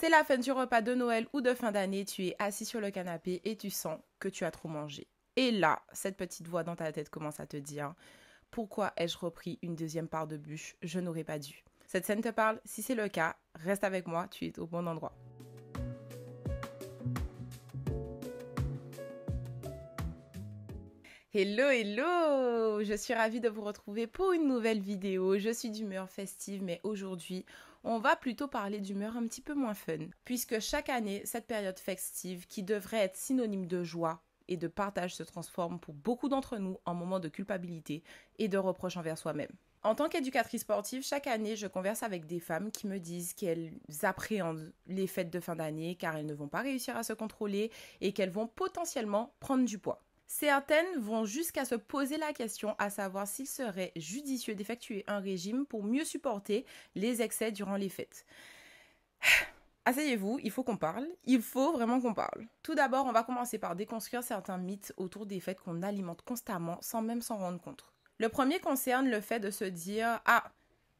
C'est la fin du repas de Noël ou de fin d'année, tu es assis sur le canapé et tu sens que tu as trop mangé. Et là, cette petite voix dans ta tête commence à te dire « Pourquoi ai-je repris une deuxième part de bûche? Je n'aurais pas dû. » Cette scène te parle? Si c'est le cas, reste avec moi, tu es au bon endroit. Hello, hello! Je suis ravie de vous retrouver pour une nouvelle vidéo. Je suis d'humeur festive, mais aujourd'hui, on va plutôt parler d'humeur un petit peu moins fun. Puisque chaque année, cette période festive, qui devrait être synonyme de joie et de partage, se transforme pour beaucoup d'entre nous en moment de culpabilité et de reproche envers soi-même. En tant qu'éducatrice sportive, chaque année, je converse avec des femmes qui me disent qu'elles appréhendent les fêtes de fin d'année car elles ne vont pas réussir à se contrôler et qu'elles vont potentiellement prendre du poids. Certaines vont jusqu'à se poser la question à savoir s'il serait judicieux d'effectuer un régime pour mieux supporter les excès durant les fêtes. Asseyez-vous, il faut qu'on parle. Il faut vraiment qu'on parle. Tout d'abord, on va commencer par déconstruire certains mythes autour des fêtes qu'on alimente constamment sans même s'en rendre compte. Le premier concerne le fait de se dire « Ah,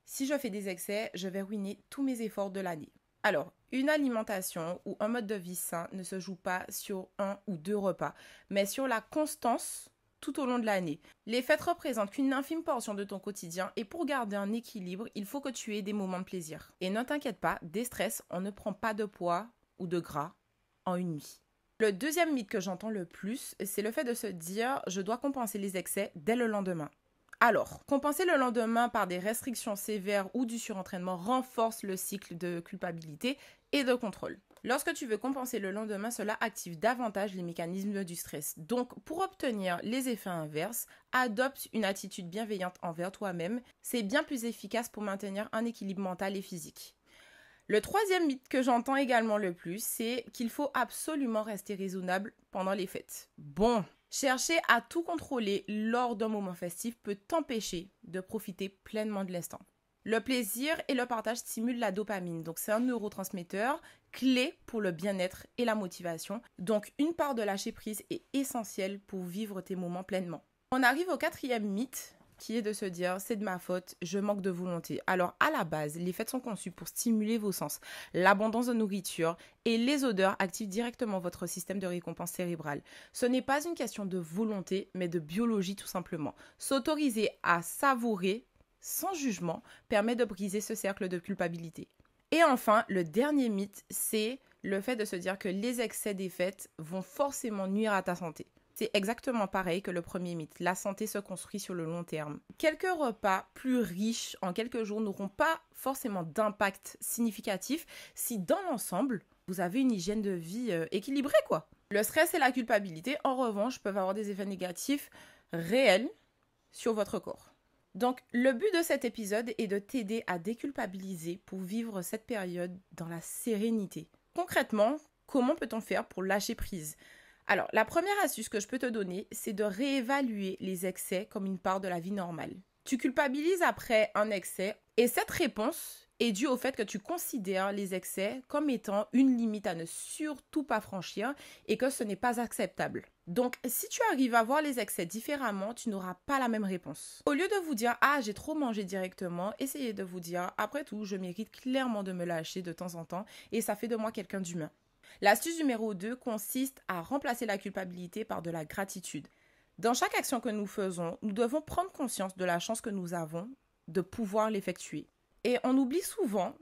si je fais des excès, je vais ruiner tous mes efforts de l'année. » Alors, une alimentation ou un mode de vie sain ne se joue pas sur 1 ou 2 repas, mais sur la constance tout au long de l'année. Les fêtes représentent qu'une infime portion de ton quotidien et pour garder un équilibre, il faut que tu aies des moments de plaisir. Et ne t'inquiète pas, des stress, on ne prend pas de poids ou de gras en une nuit. Le deuxième mythe que j'entends le plus, c'est le fait de se dire « je dois compenser les excès dès le lendemain ». Alors, compenser le lendemain par des restrictions sévères ou du surentraînement renforce le cycle de culpabilité et de contrôle. Lorsque tu veux compenser le lendemain, cela active davantage les mécanismes du stress. Donc, pour obtenir les effets inverses, adopte une attitude bienveillante envers toi-même. C'est bien plus efficace pour maintenir un équilibre mental et physique. Le troisième mythe que j'entends également le plus, c'est qu'il faut absolument rester raisonnable pendant les fêtes. Bon, chercher à tout contrôler lors d'un moment festif peut t'empêcher de profiter pleinement de l'instant. Le plaisir et le partage stimulent la dopamine, donc c'est un neurotransmetteur clé pour le bien-être et la motivation. Donc une part de lâcher prise est essentielle pour vivre tes moments pleinement. On arrive au quatrième mythe, qui est de se dire « c'est de ma faute, je manque de volonté ». Alors à la base, les fêtes sont conçues pour stimuler vos sens. L'abondance de nourriture et les odeurs activent directement votre système de récompense cérébrale. Ce n'est pas une question de volonté, mais de biologie tout simplement. S'autoriser à savourer sans jugement permet de briser ce cercle de culpabilité. Et enfin, le dernier mythe, c'est le fait de se dire que les excès des fêtes vont forcément nuire à ta santé. C'est exactement pareil que le premier mythe. La santé se construit sur le long terme. Quelques repas plus riches en quelques jours n'auront pas forcément d'impact significatif si dans l'ensemble, vous avez une hygiène de vie équilibrée, quoi. Le stress et la culpabilité, en revanche, peuvent avoir des effets négatifs réels sur votre corps. Donc, le but de cet épisode est de t'aider à déculpabiliser pour vivre cette période dans la sérénité. Concrètement, comment peut-on faire pour lâcher prise ? Alors, la première astuce que je peux te donner, c'est de réévaluer les excès comme une part de la vie normale. Tu culpabilises après un excès et cette réponse est due au fait que tu considères les excès comme étant une limite à ne surtout pas franchir et que ce n'est pas acceptable. Donc, si tu arrives à voir les excès différemment, tu n'auras pas la même réponse. Au lieu de vous dire « Ah, j'ai trop mangé directement », essayez de vous dire « Après tout, je mérite clairement de me lâcher de temps en temps et ça fait de moi quelqu'un d'humain ». L'astuce numéro 2 consiste à remplacer la culpabilité par de la gratitude. Dans chaque action que nous faisons, nous devons prendre conscience de la chance que nous avons de pouvoir l'effectuer. Et on oublie souvent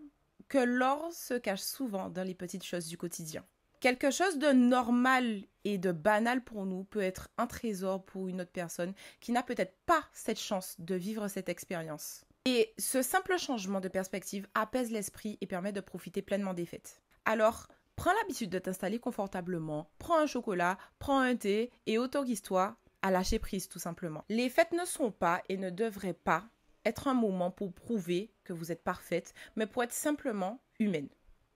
que l'or se cache souvent dans les petites choses du quotidien. Quelque chose de normal et de banal pour nous peut être un trésor pour une autre personne qui n'a peut-être pas cette chance de vivre cette expérience. Et ce simple changement de perspective apaise l'esprit et permet de profiter pleinement des fêtes. Alors, prends l'habitude de t'installer confortablement, prends un chocolat, prends un thé et autorise-toi à lâcher prise tout simplement. Les fêtes ne sont pas et ne devraient pas être un moment pour prouver que vous êtes parfaite, mais pour être simplement humaine.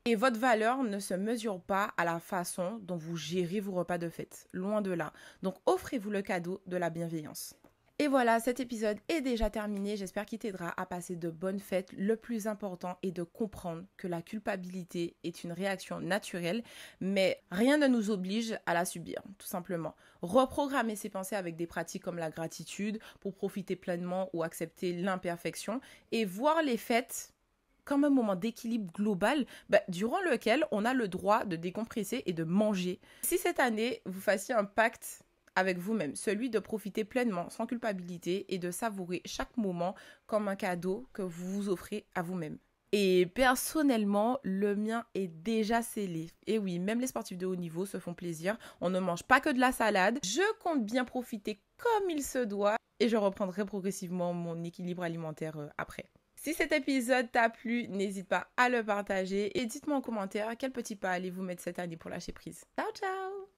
Et votre valeur ne se mesure pas à la façon dont vous gérez vos repas de fête, loin de là. Donc offrez-vous le cadeau de la bienveillance. Et voilà, cet épisode est déjà terminé. J'espère qu'il t'aidera à passer de bonnes fêtes. Le plus important est de comprendre que la culpabilité est une réaction naturelle, mais rien ne nous oblige à la subir, tout simplement. Reprogrammer ses pensées avec des pratiques comme la gratitude pour profiter pleinement ou accepter l'imperfection et voir les fêtes comme un moment d'équilibre global durant lequel on a le droit de décompresser et de manger. Si cette année, vous fassiez un pacte avec vous-même, celui de profiter pleinement, sans culpabilité et de savourer chaque moment comme un cadeau que vous vous offrez à vous-même. Et personnellement, le mien est déjà scellé. Et oui, même les sportifs de haut niveau se font plaisir. On ne mange pas que de la salade. Je compte bien profiter comme il se doit et je reprendrai progressivement mon équilibre alimentaire après. Si cet épisode t'a plu, n'hésite pas à le partager et dites-moi en commentaire quel petit pas allez-vous mettre cette année pour lâcher prise. Ciao, ciao!